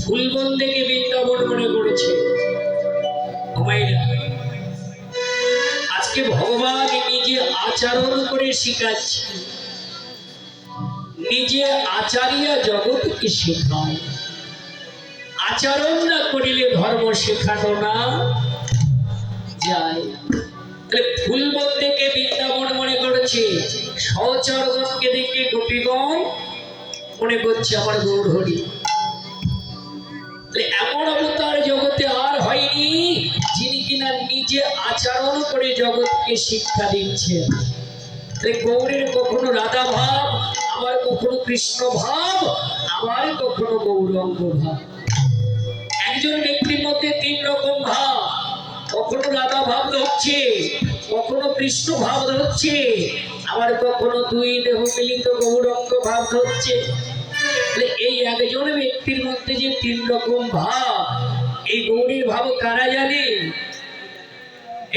ফুলবন্দেকে বৃন্দাবন মনে করেছে। আজকে ভগবান নিজে আচরণ করে শিখাচ্ছে, নিজে আচারিয়া জগৎকে শেখায়। আচরণ না করিলে ধর্ম শেখানো না যায়। তাহলে ফুলবন্দেকে বৃন্দাবন মনে করেছে, সহচরগণকে দেখে গোপীগণ মনে করছে আমার গৌরহরি। এমন অবতার জগতে আর হয়নি যিনি কিনা নিজে আচরণ করে জগৎকে শিক্ষা দিচ্ছেন। গৌরের কখনো রাধা ভাব, আবার কখনো কৃষ্ণ ভাব, আবার কখনো গৌরাঙ্গ ভাব। একজন ব্যক্তির মধ্যে তিন রকম ভাব, কখনো রাধা ভাব ধরছে, কখনো কৃষ্ণ ভাব ধরছে, আবার কখনো দুই দেহ মিলিত গৌরাঙ্গ ভাব ধরছে। এই একজন ব্যক্তির মধ্যে যে তিন রকম ভাব, এই গৌরীর ভাব কারা জানে?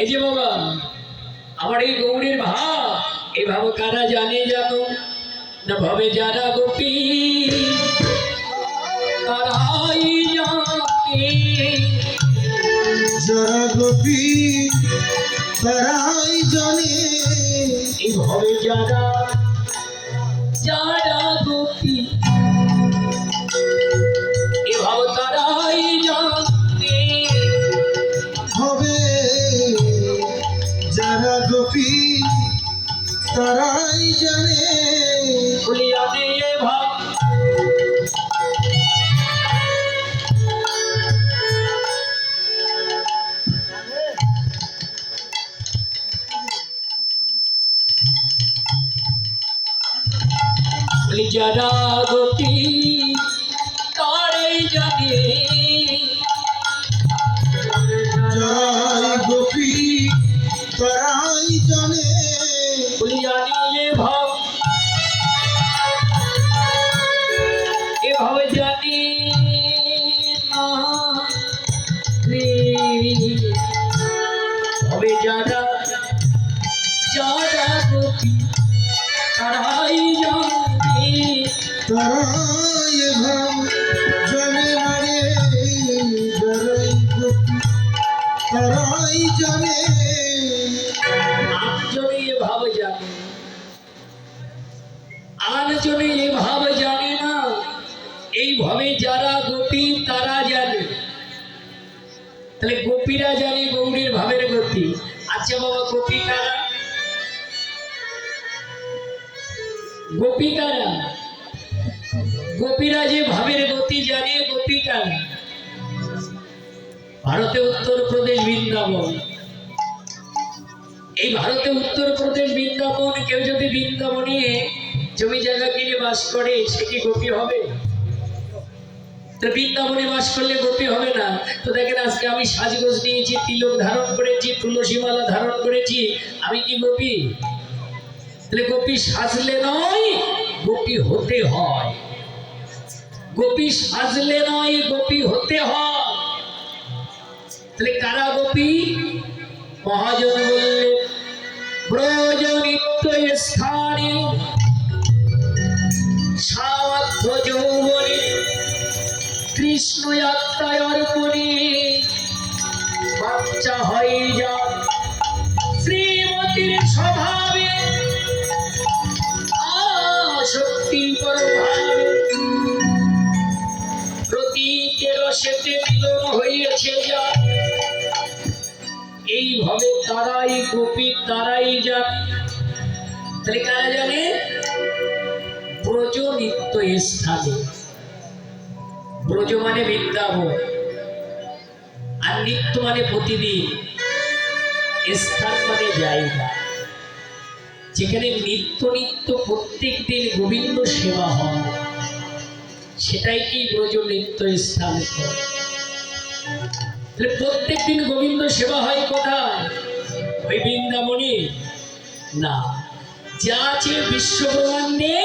এই যে বাবা আমার এই গৌরীর ভাব, এই ভাব কারা জানে জানো না? ভাবে যারা গোপী তারাই জানে, যারা গোপী তারাই জানে। এই ভাবে যারা যারা গোপী এ ভাব তারাই জানে। হবে যারা গোপী তারাই জানে। বলিয়া দিয়ে ভাব যারা গোপী তারাই জানে, যারা গোপী তারাই জানে। বলিয়া নিয়ে ভাব এভাবে জানি না রে। হবে যারা যারা গোপী তারাই জানে, তারাই ভাব জানে না রে। যারাই গোপী তারাই জানে। আটজনে এ ভাব জানে, আটজনে এ ভাব জানে না। এইভাবে যারা গোপী তারা জানে। তাহলে গোপীরা জানে গৌরীর ভাবের গতি। আচ্ছা বাবা গোপী কারা? গোপী কারা? গোপীরা যে ভাবের গতি জানে, গোপী কারা? ভারতে উত্তরপ্রদেশ বৃন্দাবন। এই ভারতে উত্তরপ্রদেশ বৃন্দাবন, কেউ যদি বৃন্দাবনে জমি জায়গা কিনে বাস করে সে কি গোপী হবে? তো বৃন্দাবনে বাস করলে গোপী হবে না। তো দেখেন আজকে আমি সাজগোজ নিয়েছি, তিলক ধারণ করেছি, তুলসী মালা ধারণ করেছি, আমি কি গোপী? তাহলে গোপী সাজলে নয়, গোপী হতে হয়। গোপী সাজলে নয়, গোপী হতে হয়। তাহলে কারা গোপী? মহাজন বললেন ব্রজ নিত্য স্থানে সামর্থ যৌবনে কৃষ্ণ যাত্রায় অর্পণে বাচ্চা হয়ে যা শ্রীমতীর স্বভাবে আসক্তি প্রভাবে প্রতীকের সেতে মিলন হয়েছে যা। এইভাবে তারাই গোপী তারাই জানে। তাহলে কারা জানে? ব্রজ নিত্য স্থানে। ব্রজ মানে বৃন্দাবন, আর নিত্য মানে প্রতিদিন, স্থান মানে জায়গা। যেখানে নিত্য নিত্য প্রত্যেক দিন গোবিন্দ সেবা হয়, সেটাই কি ব্রজ নিত্য স্থান। প্রত্যেক দিন গোবিন্দ সেবা হয় কোথায়? ওই বৃন্দাবনে না। যা আছে বিশ্ব ব্রহ্মাণ্ডে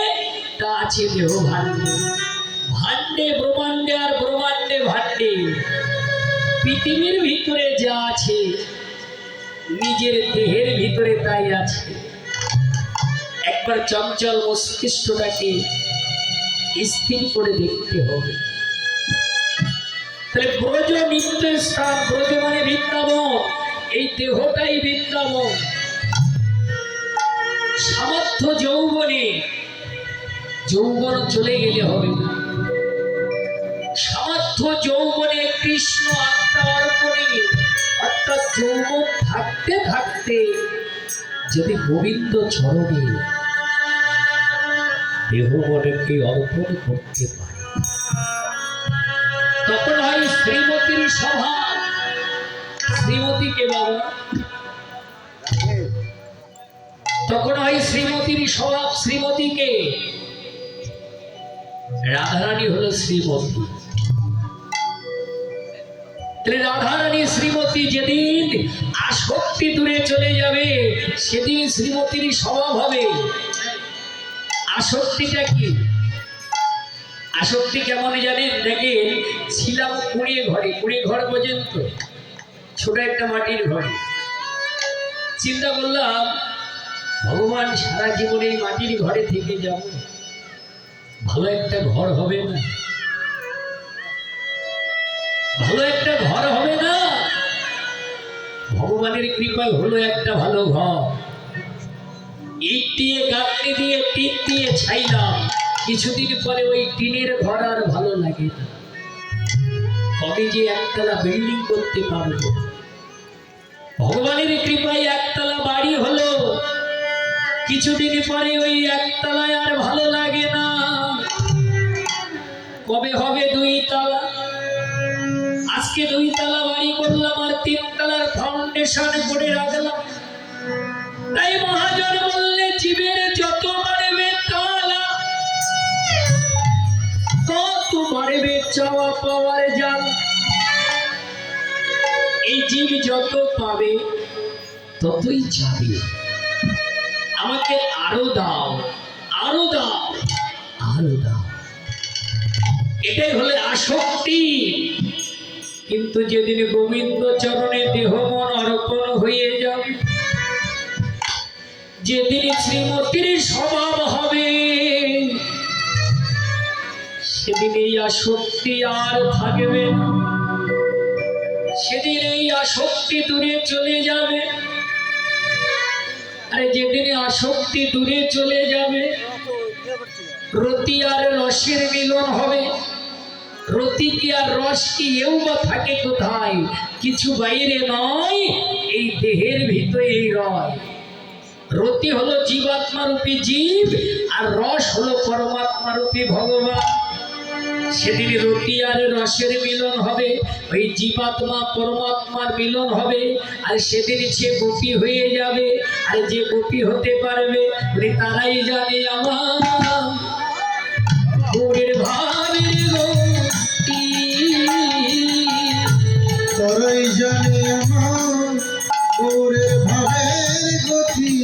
তা আছে দেহ ভাণ্ডে। ভাণ্ডে ব্রহ্মাণ্ডে আর ব্রহ্মাণ্ডে ভাণ্ডে। পৃথিবীর ভিতরে যা আছে নিজের দেহের ভিতরে তাই আছে। একবার চঞ্চল মস্তিষ্কটাকে স্থির করে দেখতে হবে। তাহলে ব্রজ নিত্য স্থান, ব্রজ মানে বৃন্দাবন, এই দেহটাই বৃন্দাবন। সামর্থ্য যৌবনে, যৌবন চলে গেলে হবে না। সামর্থ্য যৌবনে কৃষ্ণ আত্মা অর্পণে, অর্থাৎ যৌবন থাকতে থাকতে যদি গোবিন্দ চরণে দেহ মনকে অর্পণ করতে পারে, তখন হয় শ্রীমতীর স্বভাব। শ্রীমতীকে বাবা, তখন হয় শ্রীমতীর স্বভাব। শ্রীমতীকে, রাধারানী হলো শ্রীমতী। রাধারানী শ্রীমতী যেদিন আসক্তি দূরে চলে যাবে, সেদিন শ্রীমতীর স্বভাব হবে। আসক্তিটা কি? আসক্তি কেমন জানেন? দেখেন, ছিলাম কুড়িয়ে ঘরে, কুড়িয়ে ঘর পর্যন্ত ছোট একটা মাটির ঘরে। চিন্তা করলাম, ভগবান সারা জীবনে এই মাটির ঘরে থেকে যাব, ভালো একটা ঘর হবে না? ভালো একটা ঘর হবে না? ভগবানের কৃপায় হলো একটা ভালো ঘর। ইট দিয়ে, গাঁথনি দিয়ে, টিন দিয়ে ছাইলাম। কিছুদিন পরে ওই টিনের ঘর আর ভালো লাগে না। কবে যে একতলা বিল্ডিং করতে পারবো? ভগবানের কৃপায় একতলা বাড়ি হলো। কিছুদিন পরে ওই একতলায় আর ভালো লাগে না। কবে হবে 2 তলা? আজকে 2 তলা বাড়ি করলাম আর 3 তলার ফাউন্ডেশন করে রাখলাম। তাই মহাজন বললে, জীবের যত বাড়বে তলা, তত বাড়বে চাওয়া পাওয়ার জাল। এই জীব যত পাবে ততই চাবে, আমাকে আরো দাও, আরো দাও, আরো দাও। এটাই হলো আসক্তি। কিন্তু যেদিন গোবিন্দ চরণে দেহ মন অর্পণ হয়ে যাবে, যেদিন শ্রীমতীর স্বভাব হবে, সেদিন এই আসক্তি আর থাকবে না। সেদিন এই আসক্তি দূরে চলে যাবে। আরে যেদিন আসক্তি দূরে চলে যাবে, রতি আর রসের মিলন হবে। রতি কি আর রস কি, এও বা থাকে কোথায়? কিছু বাইরে নয়, এই দেহের ভিতরেই রয়। রতি হলো জীবাত্মা রূপী জীব, আর রস হলো পরমাত্মা রূপী ভগবান। সেদিন রতি আর রসের মিলন হবে, ওই জীবাত্মা পরমাত্মার মিলন হবে। আর সেদিন সে গোপী হয়ে যাবে। আর যে গোপী হতে পারবে, তারাই জানে আমার গৌরের ভাবের গতি। তারাই জানে আমার গৌরের ভাবের গতি।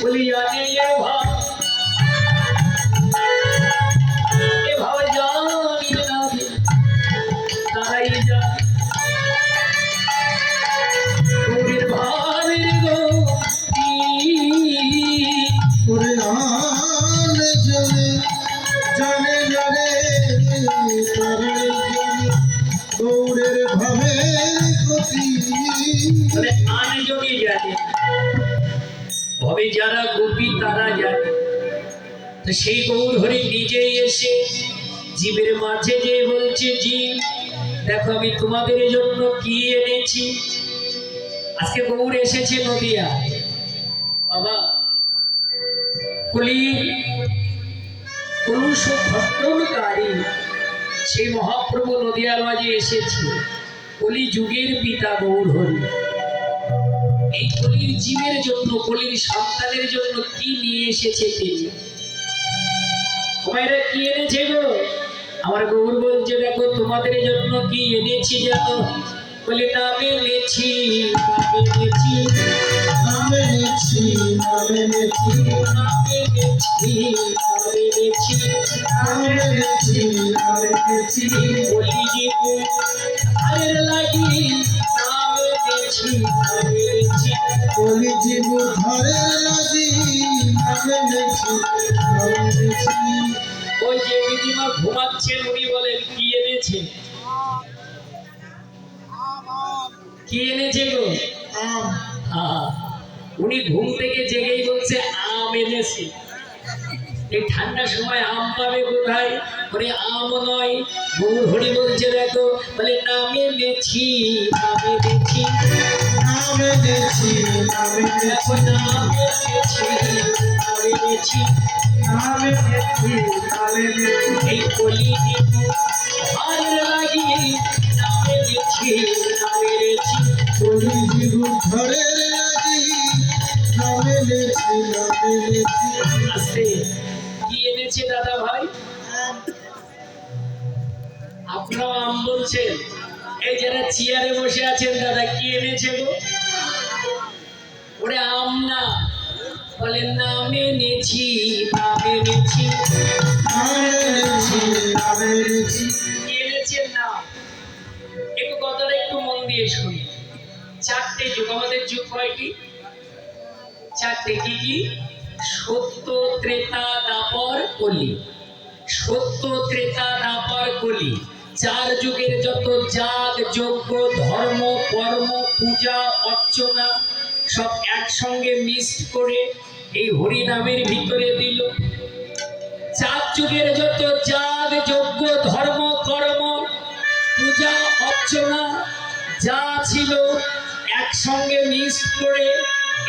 বলি জানে এ ভাব, এ ভাব জানি না, তারাই জানে গৌরের ভাবের গতি। ওরে আন জনে জানে না রে, তারাই জানে গৌরের ভাবের গতি। বলে আন জনই জানে, ভবে যারা গোপী তারা জানে। তো সেই গৌর হরি নিজেই এসে জীবের মাঝে যে বলছে, জীব দেখো আমি তোমাদের জন্য কি এনেছি। আজকে গৌর এসেছে নদিয়া। বাবা, কলির কলুষ খণ্ডনকারী সেই মহাপ্রভু নদিয়ার মাঝে এসেছে। কলি যুগের পিতা গৌর হরি এই কলির জীবের জন্য, কলির সন্তানের জন্য কি নিয়ে এসেছে তিনি। তোমারা কি এনেছে গো? আমার গৌর বলছে, দেখো তোমাদের জন্য কি এনেছি জানো? বলে নাম এনেছি, নাম এনেছি, নাম এনেছি, নাম এনেছি, নাম এনেছি, নাম এনেছি, নাম এনেছি, নাম এনেছি। বলি জীব আরে লাগি, নাম এনেছি, নাম এনেছি। কলি জীব ধরে লাগি, নাম এনেছি, নাম এনেছি। ওই যে দিদিমা ঘুমাচ্ছেন উনি বলেন কি এনেছে? কি এনেছে গো? আম আহা, উনি ঘুম থেকে জেগেই বলছে আম এনেছে। এই ঠান্ডার সময় আম পাবে কোথায়? বলে আম নয়, গৌর হরি বলছে দেখো, বলে নাম এনেছি, নাম এনেছি, নাম এনেছি নাম দেখো এনেছি নাম এনেছি, নাম এনেছি। নাম এনেছি নাম এনেছি এই কলি ভার লাগি নাম এনেছি, নাম এনেছি। কলি জীবু ঘরের লাগি নাম এনেছি নাম এনেছি আস্তে, কি এনেছে দাদা ভাই? আপনারাও আম বলছেন। এই যারা চেয়ারে বসে আছেন দাদা কি এনেছে গো? ওরে আম না, বলেন নাম এনেছি, নাম এনেছি। নাম এনেছি নাম এনেছি কি এনেছেন না? একটু কথাটা একটু মন দিয়ে শুনি। চারটে যুগ, আমাদের যুগ কয়টি? চারটে। কি কি? সত্য, ত্রেতা, দ্বাপর, কলি। সত্য, ত্রেতা, দ্বাপর, কলি। চার যুগের যত যাগ যজ্ঞ ধর্ম কর্ম পূজা অর্চনা সব একসঙ্গে মিক্স করে এই হরি নামের ভিতরে দিল। চার যুগের যত যাগ যজ্ঞ ধর্ম কর্ম পূজা অর্চনা যা ছিল একসঙ্গে মিক্স করে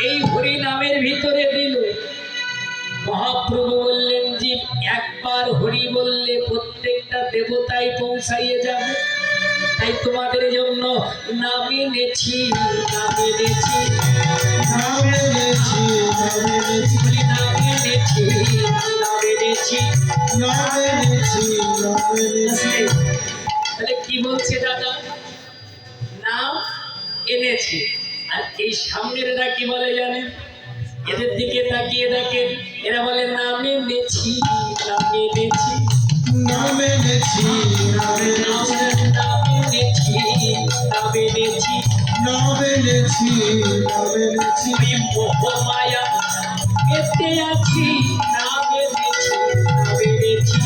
এই হরি নামের ভিতরে দিল। মহাপ্রভু বললেন যে একবার হরি বললে প্রত্যেকটা দেবতাই পৌঁছাইয়ে যাবে, তাই তোমাদের জন্য নাম এনেছি, নাম এনেছি, নাম এনেছি নাম এনেছি বলি নাম এনেছি, নাম এনেছি। নাম এনেছি নাম এনেছি তাহলে কি বলছে দাদা? নাম এনেছি। আর এই সামনের এরা কি বলে জানেন? এদের দিকে তাকিয়ে দেখেন, এরা বলে নাম এনেছি, নাম এনেছি, নাম এনেছি নাম এনেছি নাম এনেছি, নাম এনেছি। নাম এনেছি নাম এনেছি ওই মোহমায়া এতে আছি, নাম এনেছি, নাম এনেছি।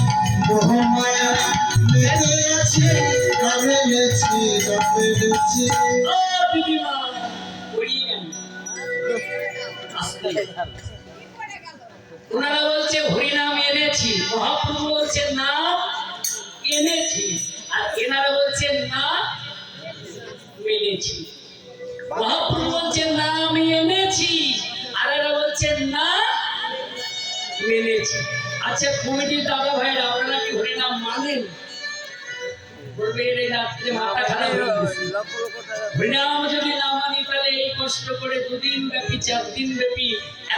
মোহমায়া মেতে আছে নাম এনেছি নাম এনেছি ও দিদিমা, পড়িয়ে গেল। আস্তে। ওনারা বলছে হরিনাম এনেছি, মহাপ্রভু বলছে নাম এনেছি, আর এনারা বলছেন না এনেছি। মহাপ্রভু বলছেন না আমি এনেছি, আর এরা বলছেন না মেনেছি। আচ্ছা কমিটির দাদা ভাইয়েরা, আপনারা কি হরিনাম মানেন? বলবে এই রাত্রে মাথা খারাপ হয়ে গেছে। হরিনাম যদি না মানি তাহলে এই কষ্ট করে 2 দিন ব্যাপী 4 দিন ব্যাপী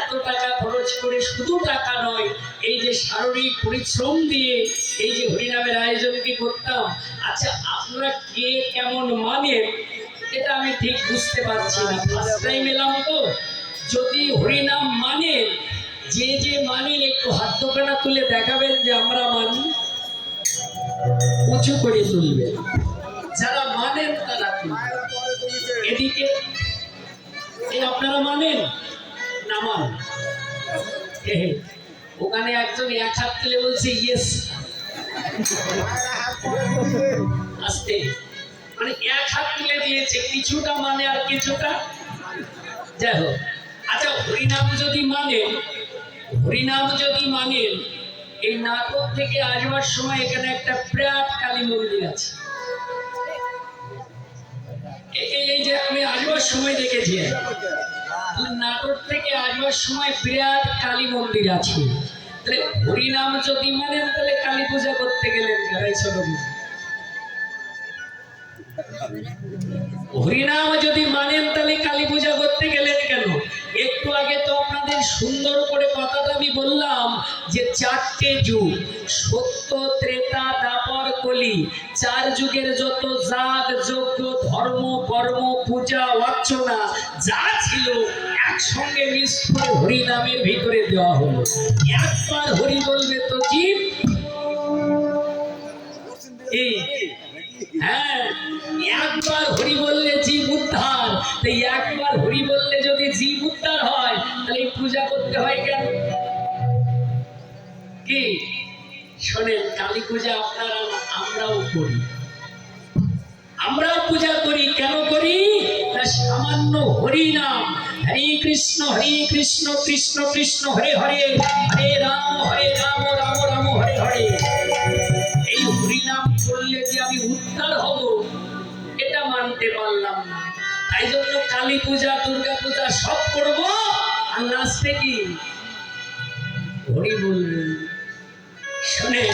এত টাকা খরচ করে, শুধু টাকা নয় এই যে শারীরিক পরিশ্রম দিয়ে এই যে হরিনামের আয়োজন কি করতাম। আচ্ছা আপনারা কে কেমন মানেন এটা আমি ঠিক বুঝতে পারছি না, ফার্স্ট টাইম এলাম তো। যদি হরিনাম মানেন, যে যে মানেন একটু হাত দোকানা তুলে দেখাবেন যে আমরা মানি, উঁচু করে তুলবেন। যারা মানেন তারা তুলবেন। এদিকে এই আপনারা মানেন না মানেন? ওখানে একজন এক হাত তুলে বলছে ইয়েস। আস্তে, মানে এক হাত তুলে দিয়েছে, কিছুটা মানে আর কিছুটা যাই হোক। আচ্ছা হরিনাম যদি মানেন, হরিনাম যদি মানেন, এই নাটক থেকে আসবার সময় এখানে একটা বিরাট কালী মন্দির আছে। এই যে আমি আসবার সময় দেখেছি, নাটক থেকে আসবার সময় বিরাট কালী মন্দির আছে। তাহলে হরিনাম যদি মানেন তাহলে কালী পূজা করতে গেলেন হরিনাম যদি মানেন তাহলে কালী পূজা করতে গেলেন কেন? একটু আগে তো আপনাদের সুন্দর করে কথাটা আমি বললাম যে 4টে যুগ, সত্য ত্রেতা দ্বাপর কলি, 4 যুগের যত যাগ যজ্ঞ ধর্ম কর্ম পূজা অর্চনা যা ছিল একসঙ্গে মিশ করে হরিনামের ভিতরে দেওয়া হলো। একবার হরি বলবে তো জীব, এই হ্যাঁ একবার হরি বললে জীব উদ্ধার। তাই একবার হরি বললে যদি জীব উদ্ধার হয় তাহলে পূজা করতে হয় কেন? কি শোনেন, কালী পূজা আপনারা না, আমরাও করি। আমরাও পূজা করি, কেন করি? না সামান্য হরি নাম, হরে কৃষ্ণ কৃষ্ণ কৃষ্ণ হরে হরে, হরে রাম রাম রাম হরে হরে, এই হরি নাম করলে যে আমি উদ্ধার হব এটা মানতে পারলাম না। তাই জন্য কালী পূজা দুর্গা পূজা সব করবো, আর লাস্টে কি হরি বলবেন। শুনে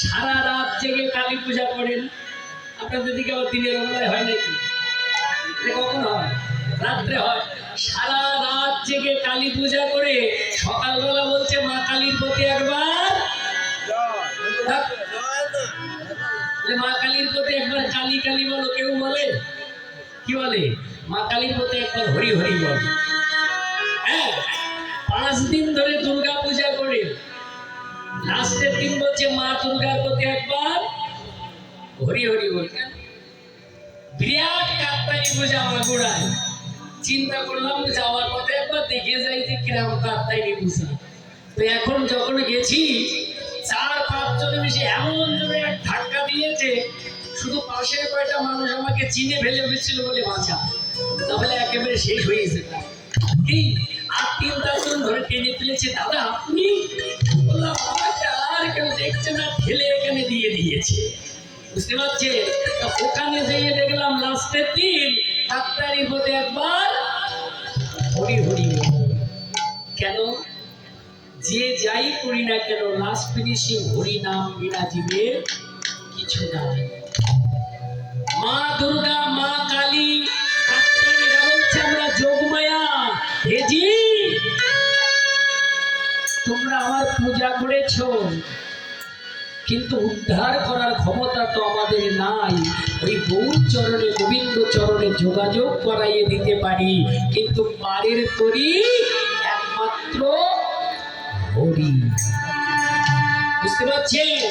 সারা রাত জেগে কালী পূজা করেন, আপনাদের দিকে আবার দিনের বেলায় হয় নাকি? কখন হয়? রাত্রে হয়। সারা রাত জেগে কালী পূজা করে সকালবেলা বলছে মা কালীর প্রতি একবার, মা কালীর প্রতি একবার কালী কালী বলো। কেউ বলে কি বলে? মা কালীর প্রতি একবার হরি হরি বল। হ্যাঁ, 5 দিন ধরে দুর্গা পূজা করে লাস্টের দিন বলছে মা দুর্গার প্রতি একবার হরি হরি বল। বিরাট কাত্তানি পূজা মাগুরায়। চিন্তা করলাম যাওয়ার পথে একবার দেখে যাই যে কিরম কাত্তানি পূজা। তো এখন যখন গেছি 4-5 জনে মিশে এমন জোরে এক ধাক্কা দিয়েছে, শুধু পাশের কয়টা মানুষ আমাকে চিনে ফেলে হয়েছিল বলে বাঁচা, তাহলে একেবারে শেষ হয়ে গেছে। কি আর 3-4 জন ধরে টেনে ফেলেছে। দাদা আপনি? বললাম আমাকে আর কেউ দেখছে না, ঠেলে এখানে দিয়ে দিয়েছে। বুঝতে পারছে? ওখানে যেয়ে দেখলাম লাস্টের দিন ডাক্তারির মধ্যে একবার হরি হরি। কেন? যে যাই করি না কেন লাস্ট ফিনিশিং হরি নাম বিনা জীবের কিছু নাই। মা দুর্গা, মা কালী, ডাক্তারিরা বলছে আমরা যোগমায়া, হেজি তোমরা আমার পূজা করেছো, কিন্তু উদ্ধার করার ক্ষমতা তো আমাদের নাই। ওই গৌর চরণে, গোবিন্দ চরণে যোগাযোগ করাইয়ে দিতে পারি, কিন্তু পারের তরি একমাত্র হরি। বুঝতে পারছেন?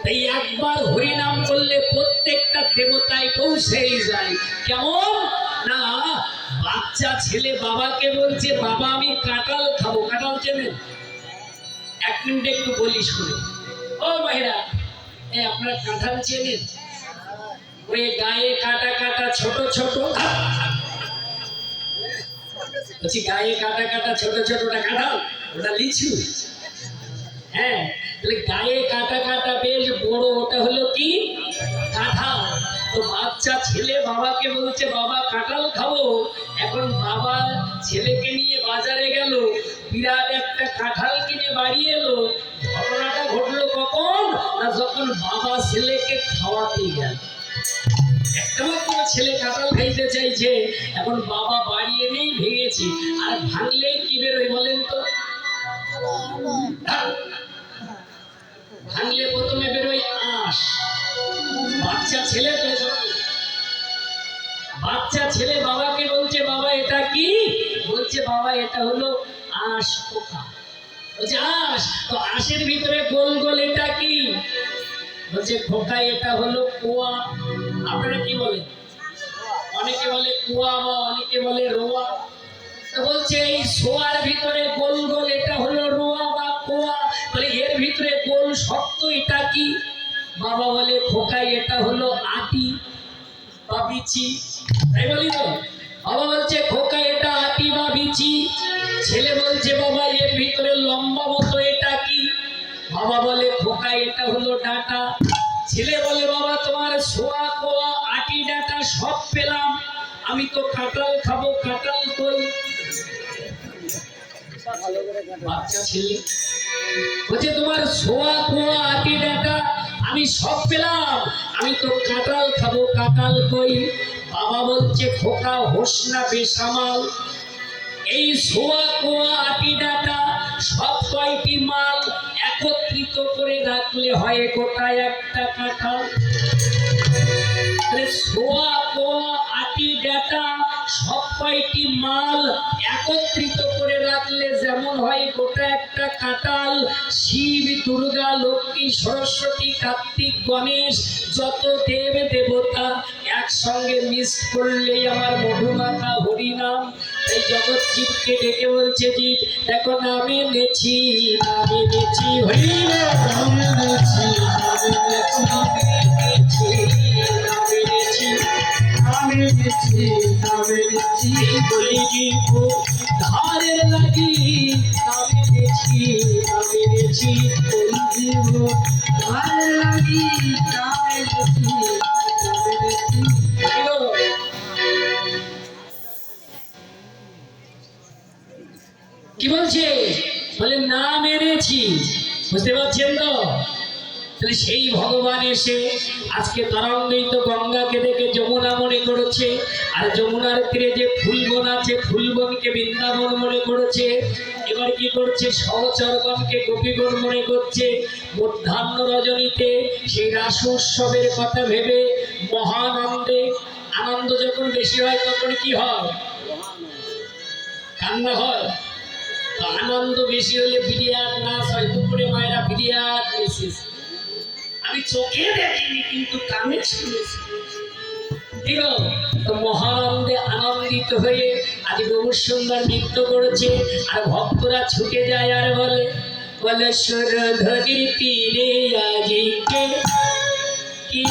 তাই একবার হরি নাম করলে প্রত্যেকটা দেবতায় পৌঁছেই যায়। কেমন না, বাচ্চা ছেলে বাবাকে বলছে বাবা আমি কাঁঠাল খাবো। কাঁঠাল চেনেন? 1 মিনিট একটু বলি শুনে। ও ভাইরা, আপনার কাঁঠাল চেনেন? ওই গায়ে কাটা কাটা ছোট ছোট, বলছি গায়ে কাটা কাটা ছোট ছোটটা কাঁঠাল, ওটা লিচু। হ্যাঁ, গায়ে কাটা কাটা বেশ বড়, ওটা হলো কি কাঁঠাল। তো বাচ্চা ছেলে বাবাকে বলছে বাবা কাঁঠাল খাবো। এখন বাবা ছেলেকে নিয়ে বাজারে গেল, বিরাট একটা কাঁঠাল কিনে বাড়ি এলো। ঘটনাটা ঘটলো কখন? না যখন বাবা ছেলেকে খাওয়াতে গেল। একটা মাত্র ছেলে কাঁঠাল খাইতে চাইছে, এখন বাবা বাড়ি এনেই ভেঙেছে। আর ভাঙলেই কি বেরোয় বলেন তো? ভাঙলে প্রথমে বেরোয় আঁশ। বাচ্চা ছেলে তো, বাচ্চা ছেলে বাবাকে বলছে বাবা এটা কি? বলছে বাবা এটা হলো আঁশ পোকা। বলছে আঁশ? তো আঁশের ভিতরে গোল গোল এটা কি? বলছে খোকা এটা হলো কোয়া। আপনারা কি বলেন? অনেকে বলে কুয়া বা অনেকে বলে রোয়া। বলছে এই সোয়ার ভিতরে গোল গোল এটা হলো রোয়া বা কোয়া। বলে এর ভিতরে গোল শক্ত এটা কি? বাবা বলে খোকা এটা হলো আটি বা বিচি। তাই বলি তো? বাবা বলছে খোকা এটা আটি বা বিচি। ছেলে বলছে বাবা এর ভিতরে লম্বা মতো এটা কি? বাবা বলে খোকা এটা হলো ডাঁটা। ছেলে বলে বাবা তোমার সোয়া কোয়া আটি ডাঁটা সব পেলাম, আমি তো কাঁঠাল খাবো, কাঁঠাল কই? বাচ্চা ছেলে বলছে তোমার সোয়া কোয়া আটি ডাঁটা আমি সব পেলাম, আমি তো কাঁঠাল খাবো, কাঁঠাল কই? বাবা বলছে খোকা হোস না বেসামাল, এই সোয়া কোয়া আটি ডাঁটা সব কয়টি মাল একত্রিত করে রাখলে হয় গোটা একটা কাঁঠাল। সোয়া কোয়া আটি ডাঁটা সব কয়টি মাল একত্রিত করে রাখলে যেমন হয় গোটা একটা কাঁঠাল। শিব, দুর্গা, লক্ষ্মী, সরস্বতী, কার্তিক, গণেশ যত দেব দেবতা একসঙ্গে মিস করলেই আমার মধুমাখা হরিনাম। এই জগৎ জীবকে ডেকে বলছে জীব দেখো নামে নেছি, নামে এনেছি হরিব নাম এনেছি নাম এনেছি নাম এনেছি নাম এনেছি নাম এনেছি বলি দিব ধারের লাগি নাম এনেছি বলি দিব ভালো লাগি নাম এনেছি নাম এনেছি কি বলছে বলে নাম এনেছি বুঝতে পারছেন তো তাহলে সেই ভগবান এসে আজকে তরঙ্গিত গঙ্গাকে দেখে যমুনা মনে করেছে আর যমুনার তীরে যে ফুলবন আছে ফুলবনকে বৃন্দাবন মনে করেছে এবার কি করছে সহচরগণকে গোপীগণ মনে করছে মধ্যাহ্ন রজনীতে সেই রাস উৎসবের কথা ভেবে মহানন্দে আনন্দ যখন বেশি হয় তখন কি হয় কান্না হয় তো আনন্দ বেশি হলে বিরিয়াট নাচ হয় দুপুরে মায়েরা বিরিয়াট নেছিস আমি চোখে দেখিনি কিন্তু কানে শুনেছি ঠিক আছে? তো মহানন্দে আনন্দিত হয়ে আজ গৌর সুন্দর নৃত্য করেছে আর ভক্তরা ছুটে যায় আর বলে বলে সুরধরির তীরে আজিকে কে